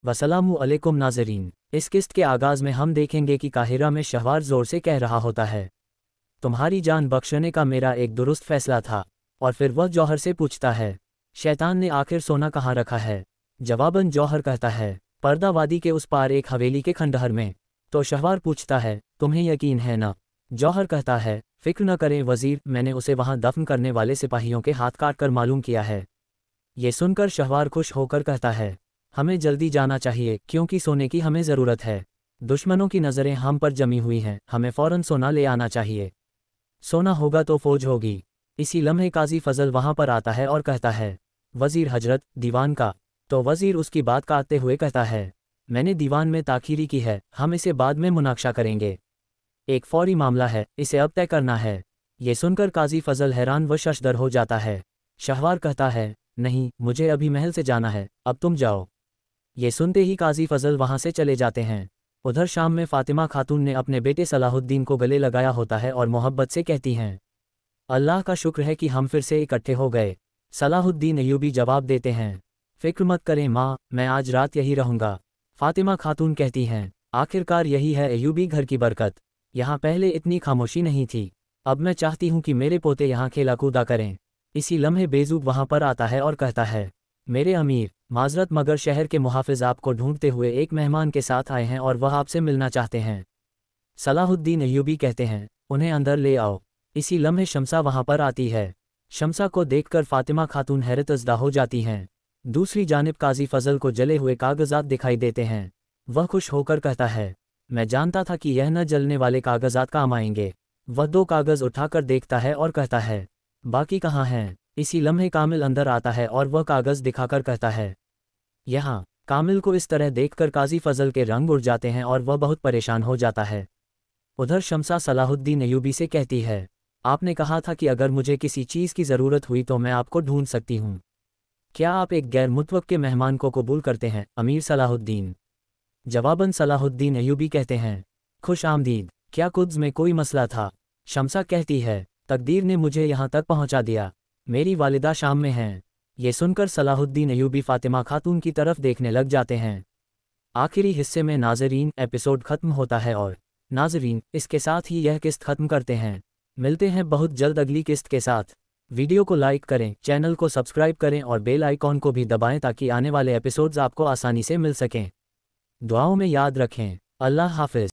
वसलामु अलैकुम नाज़रीन। इस किस्त के आगाज़ में हम देखेंगे कि काहिरा में शहवार ज़ोर से कह रहा होता है, तुम्हारी जान बख्शने का मेरा एक दुरुस्त फैसला था। और फिर वह जौहर से पूछता है, शैतान ने आखिर सोना कहाँ रखा है? जवाबन जौहर कहता है, पर्दा वादी के उस पार एक हवेली के खंडहर में। तो शहवार पूछता है, तुम्हें यकीन है ना? जौहर कहता है, फिक्र न करें वज़ीर, मैंने उसे वहाँ दफन करने वाले सिपाहियों के हाथ काट कर मालूम किया है। ये सुनकर शहवार खुश होकर कहता है, हमें जल्दी जाना चाहिए क्योंकि सोने की हमें ज़रूरत है। दुश्मनों की नज़रें हम पर जमी हुई हैं, हमें फ़ौरन सोना ले आना चाहिए। सोना होगा तो फौज होगी। इसी लम्हे काजी फजल वहाँ पर आता है और कहता है, वज़ीर हजरत, दीवान का। तो वज़ीर उसकी बात काटते हुए कहता है, मैंने दीवान में ताख़ीरी की है, हम इसे बाद में मुनाक़शा करेंगे। एक फ़ौरी मामला है, इसे अब तय करना है। ये सुनकर काजी फजल हैरान व शशदर हो जाता है। शहवार कहता है, नहीं, मुझे अभी महल से जाना है, अब तुम जाओ। ये सुनते ही काजी फजल वहाँ से चले जाते हैं। उधर शाम में फ़ातिमा खातून ने अपने बेटे सलाहुद्दीन को गले लगाया होता है और मोहब्बत से कहती हैं, अल्लाह का शुक्र है कि हम फिर से इकट्ठे हो गए। सलाहुद्दीन अय्यूबी जवाब देते हैं, फ़िक्र मत करें माँ, मैं आज रात यही रहूँगा। फ़ातिमा खातून कहती हैं, आखिरकार यही है अय्यूबी घर की बरकत। यहाँ पहले इतनी खामोशी नहीं थी, अब मैं चाहती हूँ कि मेरे पोते यहाँ खेला कूदा करें। इसी लम्हे बेज़ूब वहाँ पर आता है और कहता है, मेरे अमीर, माजरत मगर शहर के मुहाफ़िज़ आपको ढूंढते हुए एक मेहमान के साथ आए हैं और वह आपसे मिलना चाहते हैं। सलाहुद्दीन अय्यूबी कहते हैं, उन्हें अंदर ले आओ। इसी लम्हे शम्सा वहाँ पर आती है। शम्सा को देखकर फ़ातिमा खातून हैरतज़दा हो जाती हैं। दूसरी जानिब काजी फजल को जले हुए कागज़ात दिखाई देते हैं। वह खुश होकर कहता है, मैं जानता था कि यह न जलने वाले कागज़ात काम आएंगे। वह 2 कागज़ उठाकर देखता है और कहता है, बाकी कहाँ हैं? इसी लम्हे कामिल अंदर आता है और वह कागज़ दिखाकर कहता है, यहाँ। कामिल को इस तरह देखकर काजी फजल के रंग उड़ जाते हैं और वह बहुत परेशान हो जाता है। उधर शम्सा सलाहुद्दीन अय्यूबी से कहती है, आपने कहा था कि अगर मुझे किसी चीज़ की ज़रूरत हुई तो मैं आपको ढूंढ सकती हूँ। क्या आप एक गैर मुतवक्के मेहमान को कबूल करते हैं अमीर सलाहुद्दीन? जवाबन सलाहुद्दीन अय्यूबी कहते हैं, खुश आमदीद, क्या कुद्स में कोई मसला था? शम्सा कहती है, तकदीर ने मुझे यहाँ तक पहुँचा दिया, मेरी वालिदा शाम में हैं। ये सुनकर सलाहुद्दीन अय्यूबी फ़ातिमा खातून की तरफ देखने लग जाते हैं। आखिरी हिस्से में नाज़रीन एपिसोड ख़त्म होता है और नाज़रीन इसके साथ ही यह किस्त ख़त्म करते हैं। मिलते हैं बहुत जल्द अगली किस्त के साथ। वीडियो को लाइक करें, चैनल को सब्सक्राइब करें और बेल आइकॉन को भी दबाएं ताकि आने वाले एपिसोड्स आपको आसानी से मिल सकें। दुआओं में याद रखें। अल्लाह हाफ़िज़।